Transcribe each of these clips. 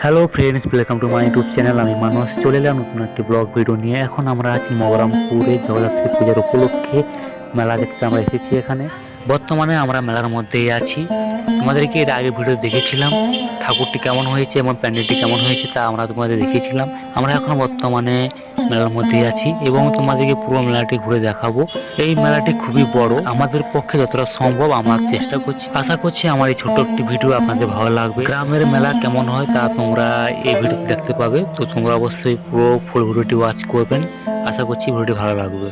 Hello friends, welcome to my YouTube channel. আমি মানস চলে এলাম নতুন একটি ব্লগ ভিডিও নিয়ে। এখন আমরা আছি মগরামপুরে জগদ্ধাত্রী পূজার উপলক্ষে মেলা দেখতে আমরা এসেছি এখানে। বর্তমানে আমরা মেলার মধ্যেই আছি। তোমাদেরকে এর আগে ভিডিও দেখেছিলাম ঠাকুরটি কেমন হয়েছে এবং প্যান্ডেলটি কেমন হয়েছে তা আমরা তোমাদের দেখিয়েছিলাম। আমরা এখন বর্তমানে মেলার মধ্যেই আছি এবং তোমাদেরকে পুরো মেলাটি ঘুরে দেখাবো। এই মেলাটি খুবই বড়, আমাদের পক্ষে যতটা সম্ভব আমরা চেষ্টা করছি। আশা করছি আমার এই ছোট্ট একটি ভিডিও আপনাদের ভালো লাগবে। গ্রামের মেলা কেমন হয় তা তোমরা এই ভিডিওতে দেখতে পাবে, তো তোমরা অবশ্যই পুরো ফুল ভিডিওটি ওয়াচ করবেন। আশা করছি ভিডিওটি ভালো লাগবে।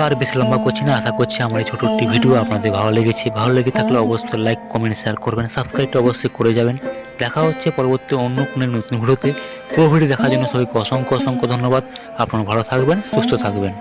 আর বেশি লম্বা করছি না, আশা করছি আমার এই ছোট একটি ভিডিও আপনাদের ভালো লেগেছে। ভালো লেগে থাকলে অবশ্যই লাইক কমেন্ট শেয়ার করবেন, সাবস্ক্রাইবটা অবশ্যই করে যাবেন। দেখা হচ্ছে পরবর্তী অন্য কোনো নতুন ভিডিওতে। পুরো ভিডিও দেখার জন্য সবাইকে অসংখ্য অসংখ্য ধন্যবাদ। আপনারা ভালো থাকবেন, সুস্থ থাকবেন।